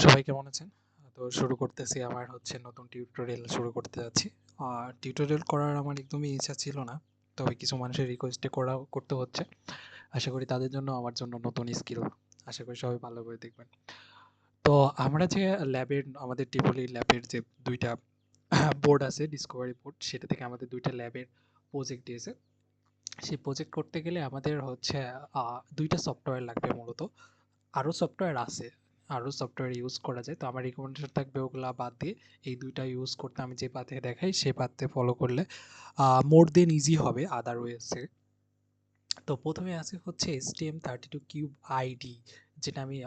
সবাই কেমন আছেন? তো শুরু করতেছি আমার নতুন টিউটোরিয়াল শুরু করতে যাচ্ছি। টিউটোরিয়াল করার আমার একদমই ইচ্ছা ছিল না। তবে কিছু মানুষের রিকোয়েস্টে করতে হচ্ছে। আশা করি তাদের জন্য আমার জন্য নতুন স্কিল। আশা করি সবাই ভালো করে দেখবেন। তো আমরা যে আমাদের টিপলি ল্যাবের যে ২ টা বোর্ড আছে ডিসকভারি বোর্ড সেটা থেকে আমাদের ২ টা ল্যাবের প্রজেক্ট দিয়েছে। সেই প্রজেক্ট করতে গেলে আমাদের ২ টা সফটওয়্যার লাগবে মূলত। আরও সফটওয়্যার আছে। আরও সফটওয়্যার ইউজ করা যায়। তো আমার রিকমেন্ডেশন থাকবে ওগুলা বাদ দিয়ে এই ২ টা ইউজ করতে আমি যে পাথে দেখাই সেই পাথে ফলো করলে মোর দেন ইজি হবে আদার ওয়েজে। তো ১ম এ আছে STM32 কিউব আইডি যেটা আমি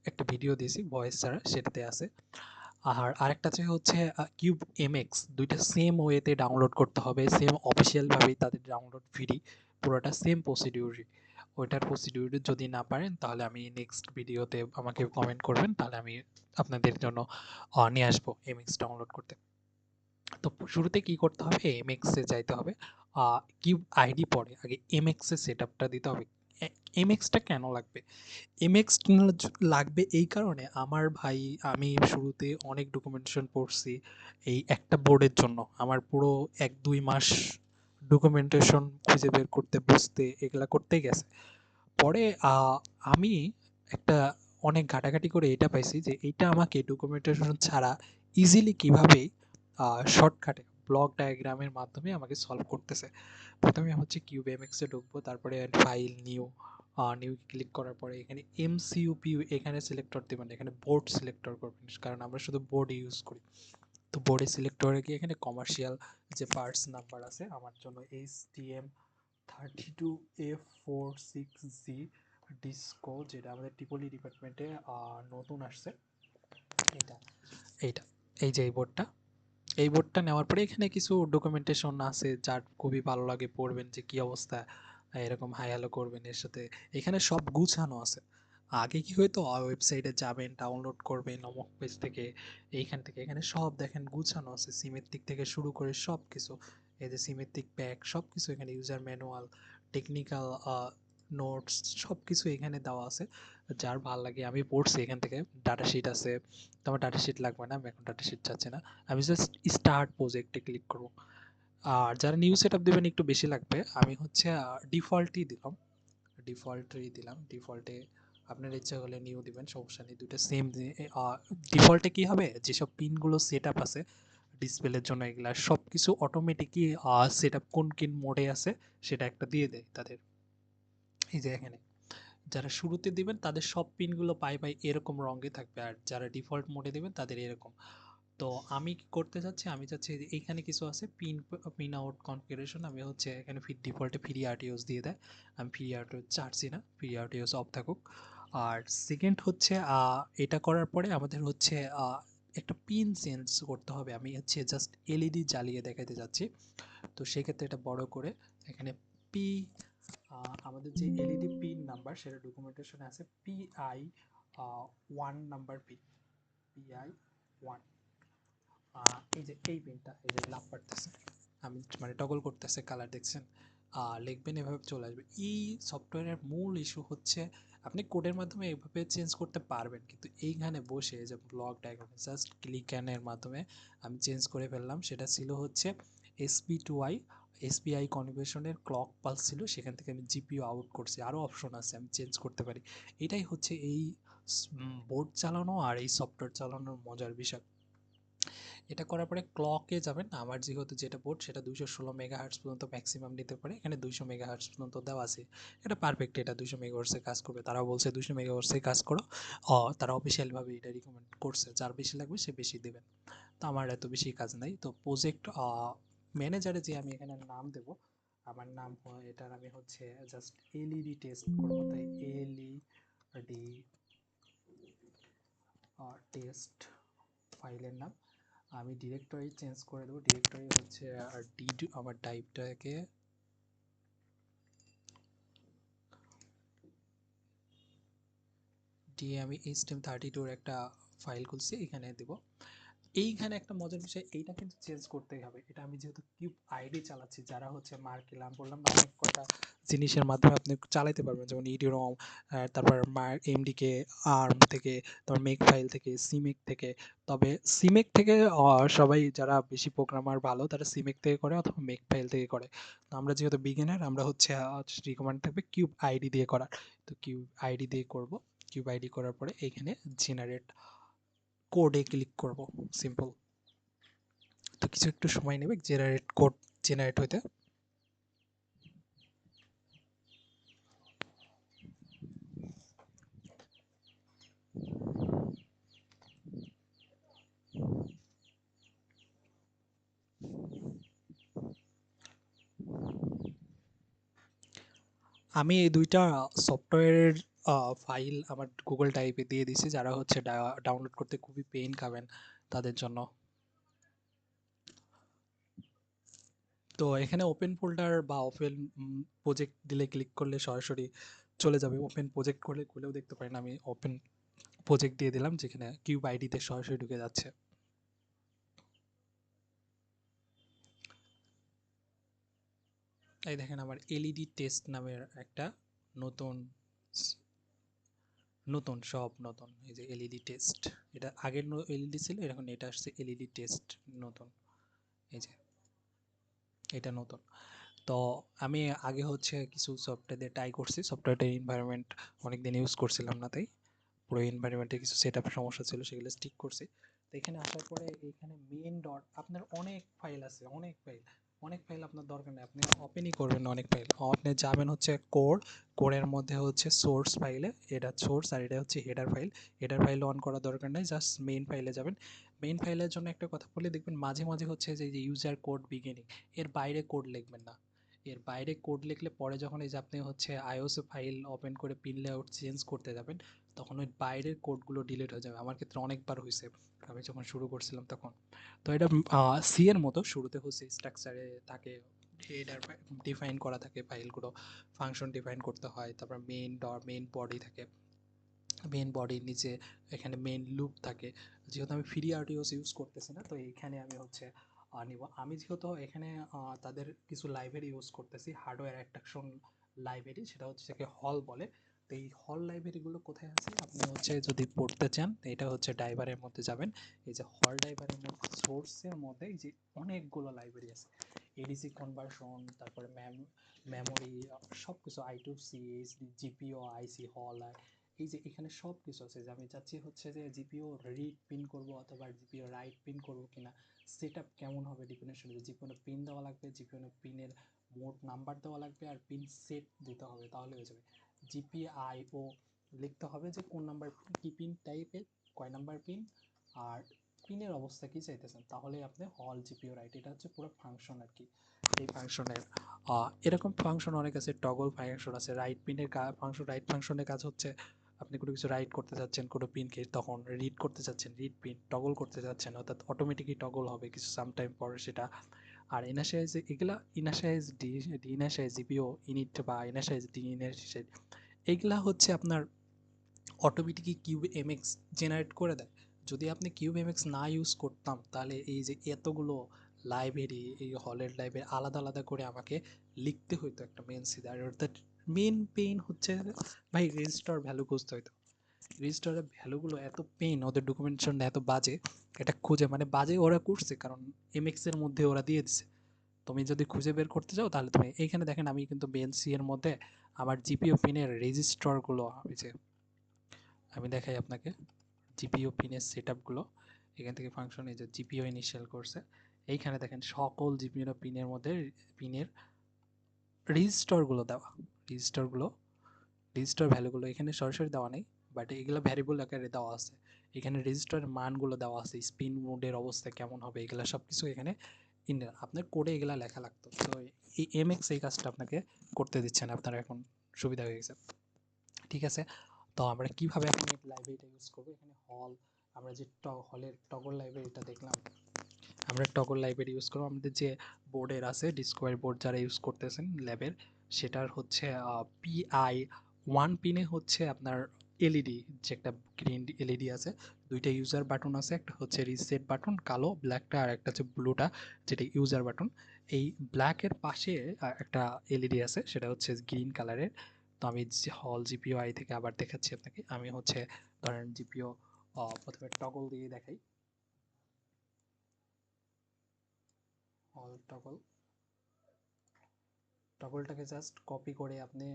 একটা ভিডিও দিয়েছি ভয়েস ছাড়া সেটাতে আছে। আর আরেকটা কিউব এমএক্স ২ টা সেম ওয়েতে ডাউনলোড করতে হবে। সেম অফিসিয়াল ভাবেই তাদের ডাউনলোড ফ্রি। পুরোটা সেম প্রসিডিউরই। ওইটার প্রসিডিউর যদি না পারেন তাহলে আমি নেক্সট ভিডিওতে আমাকে কমেন্ট করবেন তাহলে আমি আপনাদের জন্য নিয়ে আসবো এমএক্স ডাউনলোড করতে। তো শুরুতে কি করতে হবে এমএক্স এ যাইতে হবে। কিউব আইডি পরে আগে এমএক্স এর সেটআপটা দিতে হবে। এমএক্সটা কেন লাগবে? এমএক্স লাগবে এই কারণে আমার ভাই আমি শুরুতে অনেক ডকুমেন্টেশন পড়ছি এই একটা বোর্ডের জন্য আমার পুরো ১-২ মাস ডকুমেন্টেশন খুঁজে বের করতে বুঝতে এগুলা করতেই গেছে। পরে আমি একটা অনেক ঘাটাঘাটি করে এটা পাইছি যে এইটা আমাকে ডকুমেন্টেশন ছাড়া ইজিলি কিভাবে শর্টকাটে ব্লক ডায়াগ্রামের মাধ্যমে আমাকে সলভ করতেছে। প্রথমে কিউব এমএক্স এ ঢুকবো, তারপরে ফাইল নিউ ক্লিক করার পরে এখানে এমসিইউপিউ এখানে সিলেক্টর দিবেন, এখানে বোর্ড সিলেক্টর করবেন কারণ আমরা শুধু বোর্ড ইউজ করি। তো বোর্ডে সিলেক্ট করে গিয়ে এখানে কমার্শিয়াল যে পার্টস নাম্বার আছে আমার জন্য STM32F46G ডিসকো যেটা আমাদের টিপলি ডিপার্টমেন্টে নতুন আসছে। এটা এইটা এই যে এই বোর্ডটা নেওয়ার পরে এখানে কিছু ডকুমেন্টেশন আছে যার খুবই ভালো লাগে পড়বেন যে কি অবস্থা, এরকম হাই হ্যালো করবেন এর সাথে। এখানে সব গুছানো আছে। আগে কি হয়তো ওয়েবসাইটে যাবেন ডাউনলোড করবেন অমুক পেজ থেকে, এইখান থেকে এখানে সব দেখেন গুছানো আছে সিমেট্রিক থেকে শুরু করে সব কিছু। এই যে সিমেট্রিক প্যাক সব কিছু এখানে ইউজার ম্যানুয়াল টেকনিক্যাল নোটস সব কিছু এখানে দেওয়া আছে। যার ভাল লাগে আমি পড়ছি এখান থেকে। ডাটা শিট আছে, তো আমার ডাটা শিট লাগবে না, আমি এখন ডাটা শিট চাচ্ছি না। আমি জাস্ট স্টার্ট প্রজেক্টে ক্লিক করব। আর যারা নিউ সেটআপ দিবেন একটু বেশি লাগবে, আমি ডিফল্টই দিলাম। ডিফল্টে আপনার ইচ্ছা হলে নিউ দিবেন, সমস্যা নেই। দুইটা সেম। ডিফল্টে কি হবে যেসব পিনগুলো সেট আপ আছে ডিসপ্লের জন্য এগুলা সব কিছু অটোমেটিকই সেট আপ কোন মোডে আছে সেটা একটা দিয়ে দেয় তাদের। এই যে এখানে যারা শুরুতে দিবেন তাদের সব পিনগুলো পাই এরকম রঙে থাকবে, আর যারা ডিফল্ট মোডে দিবেন তাদের এরকম। তো আমি কি করতে চাচ্ছি, আমি চাচ্ছি যে এইখানে কিছু আছে পিন আউট কনফিগারেশন, আমি এখানে ডিফল্টে ফ্রি আরটিওস দিয়ে দেয়। আমি ফ্রি আরটিওস চাচ্ছি না, ফ্রি আরটিওস অফ থাকুক। আর সেকেন্ড এটা করার পরে আমাদের একটা পিন চেঞ্জ করতে হবে। আমি জাস্ট এলইডি জ্বালিয়ে দেখাতে যাচ্ছি। তো সেক্ষেত্রে এটা বড় করে এখানে পি আমাদের যে এলইডি পিন নাম্বার সেটা ডকুমেন্টেশনে আছে পিআই 1 নাম্বার পিন, পিআই 1। এই যে এই পিনটা এই যে লাভ পারতেছে, আমি মানে টগল করতেছে কালার দেখছেন। লিখবেন এভাবে চলে আসবে। এই সফটওয়্যারের মূল ইস্যু আপনি কোডের মাধ্যমে এভাবে চেঞ্জ করতে পারবেন, কিন্তু এইখানে বসে যে ব্লক ডায়াগ্রাম জাস্ট ক্লিক এর মাধ্যমে আমি চেঞ্জ করে ফেললাম। সেটা ছিল এসপি2আই এসপিআই কনভার্সনের ক্লক পালস ছিল, সেখান থেকে আমি জিপিও আউট করছি। আরও অপশন আছে আমি চেঞ্জ করতে পারি। এটাই এই বোর্ড চালানো আর এই সফটওয়্যার চালানোর মজার বিষয়। এটা করার পরে ক্লকে যাবেন। আমার যেহেতু যেটা বোর্ড সেটা 216 মেগাহার্টজ পর্যন্ত ম্যাক্সিমাম নিতে পারে, এখানে 200 মেগাহার্টজ পর্যন্ত দেওয়া আছে। এটা পারফেক্ট, এটা 200 মেগাহার্টজে কাজ করবে। তারাও বলছে 200 মেগাহার্টজে কাজ করো। তারা অফিসিয়ালভাবে এটা রিকমেন্ড করছে, যার বেশি লাগবে সে বেশি দেবেন। তো আমার এত বেশি কাজ নাই। তো প্রজেক্ট ম্যানেজারে যে আমি এখানে নাম দেব, আমার নাম এটার আমি জাস্ট এলইডি টেস্ট করবো, তাই এলইডি টেস্ট ফাইলের নাম। আমি ডিরেক্টরি চেঞ্জ করে দেবো। ডিরেক্টরি আর আমার টাইপটাকে দিয়ে আমি HTML32 একটা ফাইল খুলছি এখানে দেব। এইখানে একটা মজার বিষয়, এইটা কিন্তু চেঞ্জ করতেই হবে। এটা আমি যেহেতু কিউব আইডি চালাচ্ছি, যারা হচ্ছে মার্কেলাম বললাম না, অনেক কয়টা জিনিসের মাধ্যমে আপনি চালাতে পারবেন, যেমন ইডিরম, তারপর এমডিকে, আর্ম থেকে, তারপর মেক ফাইল থেকে, সিমেক থেকে। তবে সিমেক থেকে সবাই যারা বেশি প্রোগ্রামার ভালো তারা সিমেক থেকে করে অথবা মেক ফাইল থেকে করে। তো আমরা যেহেতু বিগিনার, আমরা হচ্ছে রিকমেন্ড থাকবে কিউব আইডি দিয়ে করার। তো কিউব আইডি দিয়ে করব। কিউব আইডি করার পরে এইখানে জেনারেট কোডে ক্লিক করব, সিম্পল। তো কিছু একটু সময় নেবে জেনারেট কোড জেনারেট হইতে। আমি এই দুইটা সফটওয়্যারের ফাইল আমার গুগল টাইপে দিয়ে দিছি, যারা হচ্ছে ডাউনলোড করতে খুবই পেইন খাবেন তাদের জন্য। তো এখানে ওপেন ফোল্ডার বা ওপেন প্রজেক্ট দিলে ক্লিক করলে সরাসরি চলে যাবে। ওপেন প্রজেক্ট করলে খুলেও দেখতে পারেন, আমি ওপেন প্রজেক্ট দিয়ে দিলাম, যেখানে কিউব আইডিতে সরাসরি ঢুকে যাচ্ছে। এই দেখেন আমার এলইডি টেস্ট নামের একটা নতুন নতুন সব নতুন, এই যে এলইডি টেস্ট, এটা আগের এলইডি ছিল, এখন এটা আসছে এলইডি টেস্ট নতুন। এই যে এটা নতুন। তো আমি আগে হচ্ছে কিছু সফটওয়্যার দিয়ে ট্রাই করছি, সফটওয়্যারটার এনভায়রনমেন্ট অনেকদিন ইউজ করছিলাম না, তাই পুরো এনভায়রনমেন্টে কিছু সেট আপ সমস্যা ছিল, সেগুলো স্টিক করছি। তো এখানে আসার পরে এখানে মেন ডট আপনার অনেক ফাইল আছে, অনেক ফাইল, অনেক ফাইল আপনার দরকার নেই, আপনি ওপেনই করবেন না অনেক ফাইল। আপনি যাবেন হচ্ছে কোডের মধ্যে হচ্ছে সোর্স ফাইলে, এটা সোর্স আর এটা হচ্ছে header file. Header file on করার দরকার নেই, জাস্ট মেইন ফাইলে যাবেন। মেইন ফাইলের জন্য একটা কথা বলে, দেখবেন মাঝে মাঝে হচ্ছে যে ইউজার কোড বিগিনিং, এর বাইরে কোড লিখবেন না। এর বাইরে কোড লিখলে পরে যখন এই যে আপনি হচ্ছে আইওএস ফাইল ওপেন করে পিন লেআউট চেঞ্জ করতে যাবেন, তখন ওই বাইরের কোডগুলো ডিলিট হয়ে যাবে। আমার ক্ষেত্রে অনেকবার হয়েছে, আমি যখন শুরু করছিলাম তখন। তো এটা সি এর মতো, শুরুতে হচ্ছে স্ট্রাকচারে থাকে, হেডার ডিফাইন করা থাকে ফাইলগুলো, ফাংশন ডিফাইন করতে হয়, তারপর মেইন বডি থাকে, মেইন বডির নিচে এখানে মেইন লুপ থাকে। যেহেতু আমি ফ্রি আরটিওস ইউজ করতেছি না, তো এইখানে আমি হচ্ছে নিব। আমি যেহেতু এখানে তাদের কিছু লাইব্রেরি ইউজ করতেছি, হার্ডওয়্যার অ্যাট্রাকশন লাইব্রেরি, সেটা হচ্ছে কি হল বলে। তো এই হল লাইব্রেরিগুলো কোথায় আছে, আপনি হচ্ছে যদি পড়তে চান, এটা হচ্ছে ড্রাইভারের মধ্যে যাবেন। এই যে হল ড্রাইভারের মধ্যে সোর্সের মধ্যে এই যে অনেকগুলো লাইব্রেরি আছে, এডিসি কনভার্সন, তারপরে মেমোরি, সব কিছু, I2C, জিপিও, আইসি হল, এই যে এখানে সব কিছু আছে। যে আমি চাচ্ছি হচ্ছে যে জিপিও রিড পিন করব অথবা জিপিও রাইট পিন করব কিনা, সেট আপ কেমন হবে ডিপেন্ডেন্ট, জিপিও পিন দেওয়া লাগবে, জিপিও পিনের মোড নাম্বার দেওয়া লাগবে, আর পিন সেট দিতে হবে, তাহলে হয়ে যাবে। জিপিআইও লিখতে হবে যে কোন নাম্বার কি পিন টাইপের, কয় নাম্বার পিন, আর পিনের অবস্থা কি চাইতেছেন, তাহলে আপনি হল জিপিও রাইট, এটা হচ্ছে পুরো ফাংশন আর কি। এই ফাংশনের এরকম ফাংশন অনেক আছে, টগল ফাংশন আছে। রাইট পিনের ফাংশন, রাইট ফাংশনের কাজ হচ্ছে আপনি কোনো কিছু রাইট করতে চাচ্ছেন কোনো পিনকে, তখন রিড করতে চাচ্ছেন রিড পিন, টগল করতে চাচ্ছেন অর্থাৎ অটোমেটিকই টগল হবে কিছু সামটাইম পরে সেটা। আর ইনাশাইজ, এগুলা ইনাশাইজ ডিইনাশাইজ জিপিও ইনিট বা ইনাশাইজ ডিইনাশাইজ, এগুলা হচ্ছে আপনার অটোমেটিকই কিউব এমএক্স জেনারেট করে দেয়। যদি আপনি কিউব এমএক্স না ইউজ করতাম, তাহলে এই যে এতগুলো লাইব্রেরি, এই হলের লাইব্রেরি আলাদা আলাদা করে আমাকে লিখতে হইতো একটা মেন সিদা, অর্থাৎ মেন পেইন হচ্ছে ভাই রেজিস্টার ভ্যালু খুঁজতে হইতো। রেজিস্টারের ভ্যালুগুলো এত পেইন, ওদের ডকুমেন্টেশন এত বাজে, এটা খুঁজে মানে বাজে ওরা করছে কারণ এমএক্স এর মধ্যে ওরা দিয়ে দিছে। তুমি যদি খুঁজে বের করতে চাও তাহলে তুমি এইখানে দেখেন, আমি কিন্তু বেনসি এর মধ্যে আমার জিপিও পিনের রেজিস্টারগুলো, এই যে আমি দেখাই আপনাকে জিপিও পিনের সেটআপগুলো, এখান থেকে ফাংশন, এই যে জিপিও ইনিশিয়াল করছে, এইখানে দেখেন সকল জিপিও পিনের মধ্যে পিনের রেজিস্টারগুলো দেওয়া, রেজিস্টারগুলো রেজিস্টার ভ্যালুগুলো এখানে সরাসরি দেওয়া নেই, বাট এগুলো ভ্যারিয়েবল আকারে দেওয়া আছে। এখানে রেজিস্টারের মানগুলো দেওয়া আছে, স্পিন মোডের অবস্থা কেমন হবে, এগুলো সব কিছু এখানে আপনার কোডে এগুলা লেখা লাগতো। তো এই এমএক্স এই কাজটা আপনাকে করতে দিচ্ছেন, আপনার এখন সুবিধা হয়ে গেছে। ঠিক আছে, তো আমরা কিভাবে এখন এই লাইব্রেরিটা ইউজ করবো, এখানে হল, আমরা যে হলের টগল লাইব্রেরিটা দেখলাম, আমরা টগল লাইব্রেরি ইউজ করবো। আমাদের যে বোর্ডের আছে, ডিসকভার বোর্ড যারা ইউজ করতেছেন ল্যাবের, সেটার হচ্ছে পিআই 1 পিনে হচ্ছে আপনার এলইডি, যে একটা গ্রিন এলইডি আছে, দুইটা ইউজার বাটন আছে, একটা হচ্ছে রিসেট বাটন কালো ব্ল্যাকটা, আর একটা হচ্ছে ব্লুটা যেটা ইউজার বাটন। এই ব্ল্যাকের পাশে একটা এলইডি আছে, সেটা হচ্ছে গ্রিন কালারের। তো আমি হল জিপিও আই থেকে আবার দেখাচ্ছি আপনাকে। আমি হচ্ছে ধরেন জিপিও প্রথমে টগল দিয়ে দেখাই। হল টগল, টগলটাকে জাস্ট কপি করে আপনি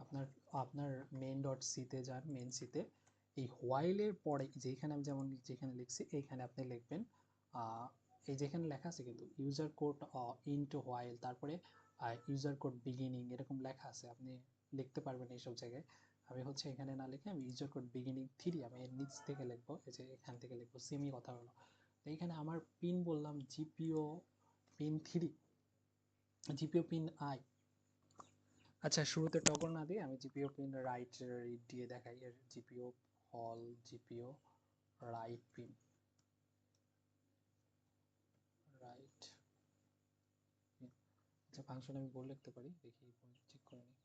আপনার আপনার মেইন ডট সিতে যান। মেইন সিতে এই হোয়াইলের পরে যেখানে আমি যেমন যেখানে লিখছি এইখানে আপনি লিখবেন এই যেখানে লেখা আছে কিন্তু ইউজার কোড ইনটু হোয়াইল, তারপরে ইউজার কোড বিগিনিং এরকম লেখা আছে, আপনি লিখতে পারবেন এইসব জায়গায়। আমি হচ্ছে এখানে না লিখে আমি ইউজার কোড বিগিনিং 3 আমি এর নিচ থেকে লিখবো, এই যে এখান থেকে লিখবো, সেমই কথা হলো। তো এইখানে আমার পিন বললাম GPIO pin 3, GPIO pin I. আচ্ছা, শুরুতে টগল না দিয়ে আমি জিপিও পিন রাইট রিড দিয়ে দেখাই। এর জিপিও হল GPU write pin, write pin. আচ্ছা, ফাংশন আমি বলে লিখতে পারি, দেখি চেক করে নিই।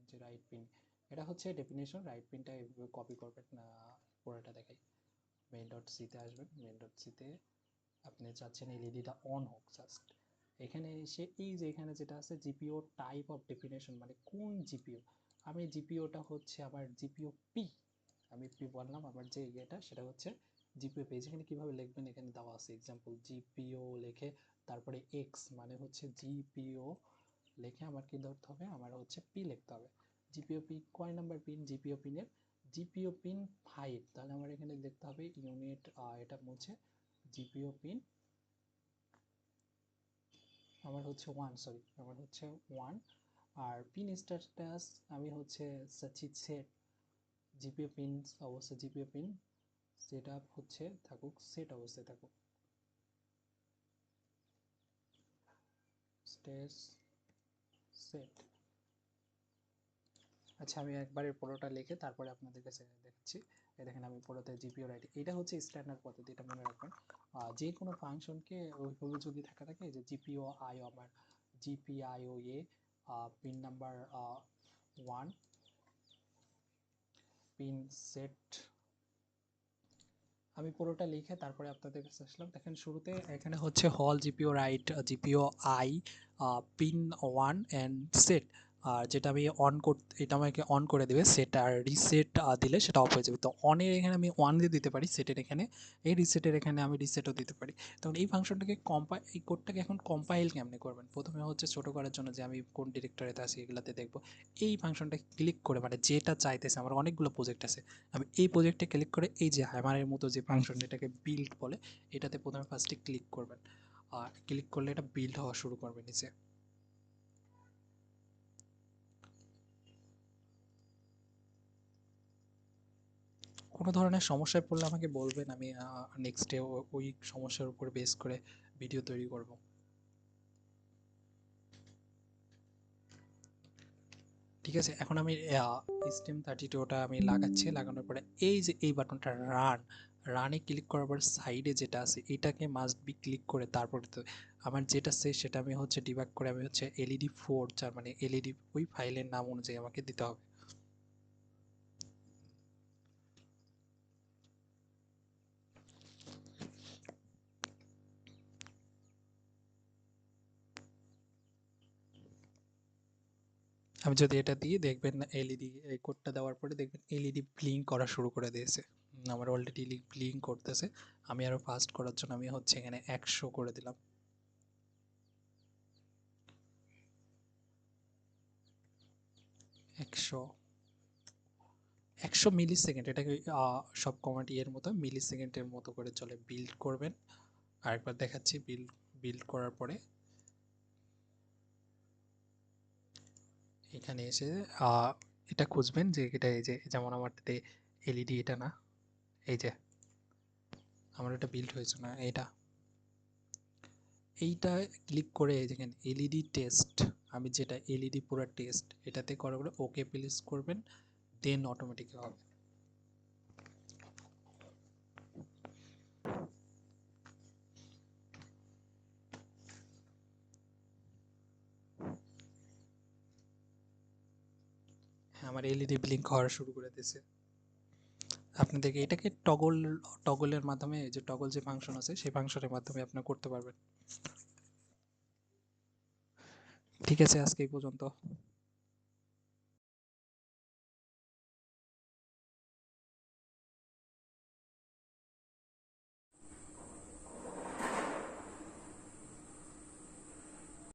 যে রাইট পিন, এটা হচ্ছে ডেফিনেশন। রাইট পিনটা এভাবে কপি করবেন না, পুরোটা দেখাই। মেইন ডট সিতে আসবেন। মেইন ডট সিতে আপনি চাচ্ছেন এলইডিটা অন হোক জাস্ট। এখানে এসে এই যে এখানে যেটা আছে জিপিও টাইপ অফ ডেফিনেশন, মানে কোন জিপিও। আমি জিপিওটা হচ্ছে আমার জিপিও পি, আমি পি বললাম। আমার যে ইয়েটা সেটা হচ্ছে জিপিও পি। যেখানে কীভাবে লিখবেন এখানে দেওয়া আছে এক্সাম্পল, জিপিও লিখে তারপরে এক্স মানে হচ্ছে জিপিও লিখে আমার কি ধরতে হবে, আমার হচ্ছে পি লিখতে হবে। জিপিও পি কয় নাম্বার পিন, জিপিও পিনের জিপিও পিন 5, তাহলে আমার এখানে দেখতে হবে ইউনিট, এটা মুছে জিপিও পিন আমার হচ্ছে 1, সরি আমার হচ্ছে 1। আর পিন স্ট্যাটাস আমি হচ্ছে সাচিত সেট, জিপিও পিন অবশ্যই জিপিও পিন সেট আপ হচ্ছে থাকুক, সেট অবস্থায় থাকুক, স্টেজ সেট। আচ্ছা, আমি একবারে পুরোটা লিখে তারপরে আপনাদের কাছে দেখাচ্ছি। এই দেখেন আমি পুরোতে জিপিও রাইট, এটা হচ্ছে স্ট্যান্ডার্ড পদ্ধতি, এটা মনে রাখবেন। যে কোনো ফাংশনকে ওইভাবে যদি থাকা থাকে, যে জিপিও আই আমার জিপিআইও এ পিন নাম্বার 1 পিন সেট, আমি পুরোটা লিখে তারপরে আপনাদের কাছে আসলাম। দেখেন শুরুতে এখানে হচ্ছে হল GPU right GPO I pin 1 and set, আর যেটা আমি অন করতে, এটা আমাকে অন করে দেবে সেট, আর রিসেট দিলে সেটা অফ হয়ে যাবে। তো অনের এখানে আমি 1 দিয়ে দিতে পারি, সেটের এখানে, এই রিসেটের এখানে আমি রিসেটও দিতে পারি। তখন এই ফাংশনটাকে এই কোডটাকে এখন কম্পাইল কেমনে করবেন, প্রথমে হচ্ছে ছোটো করার জন্য যে আমি কোন ডিরেক্টরিতে আছি এগুলাতে দেখবো, এই ফাংশনটা ক্লিক করে মানে যেটা চাইতেছে, আমার অনেকগুলো প্রজেক্ট আছে, আমি এই প্রজেক্টে ক্লিক করে এই যে হ্যামারের মতো যে ফাংশন, এটাকে বিল্ড বলে, এটাতে প্রথমে ফার্স্টে ক্লিক করবেন। আর ক্লিক করলে এটা বিল্ড হওয়া শুরু করবে নিচে। কোনো ধরনের সমস্যায় পড়লে আমাকে বলবেন, আমি নেক্সটে ওই সমস্যার উপর বেস করে ভিডিও তৈরি করব। ঠিক আছে, এখন আমি STM32টা আমি লাগাচ্ছি। লাগানোর পরে এই যে এই বাটনটা রানে ক্লিক করার পর সাইডে যেটা আছে এটাকে মাস্ট বি ক্লিক করে তারপর আমার যেটা সেটা আমি হচ্ছে ডিবাগ করে আমি হচ্ছে LED4, যার মানে এলইডি ওই ফাইলের নাম অনুযায়ী আমাকে দিতে হবে। আমি যদি এটা দিয়ে দেখবেন এলইডি, এই কোডটা দেওয়ার পরে দেখবেন এলইডি ব্লিঙ্ক করা শুরু করে দিয়েছে। আমার অলরেডি ব্লিঙ্ক করতেছে। আমি আরো ফাস্ট করার জন্য আমি হচ্ছে এখানে 100 করে দিলাম। 100 মিলি সেকেন্ড, এটাকে সব কমান্ড এর মতো মিলি সেকেন্ডের মতো করে চলে। বিল্ড করবেন, আরেকবার দেখাচ্ছি। বিল্ড করার পরে এখানে এসে এটা খুঁজবেন যে এটা, এই যে যেমন আমারটাতে এলইডি এটা না, এই যে আমার এটা বিল্ড হয়েছে না, এইটা ক্লিক করে দেখেন এলইডি টেস্ট, আমি যেটা এলইডি পুরো টেস্ট এটাতে করার পরে ওকে প্লেস করবেন, দেন অটোমেটিক হবে। আমার এলইডি ব্লিঙ্ক হওয়া শুরু করে দিয়েছে। আপনি দেখে এটাকে টগলের মাধ্যমে, যে টগল যে ফাংশন আছে সেই ফাংশনের মাধ্যমে আপনি করতে পারবেন। ঠিক আছে, আজকে এই পর্যন্ত।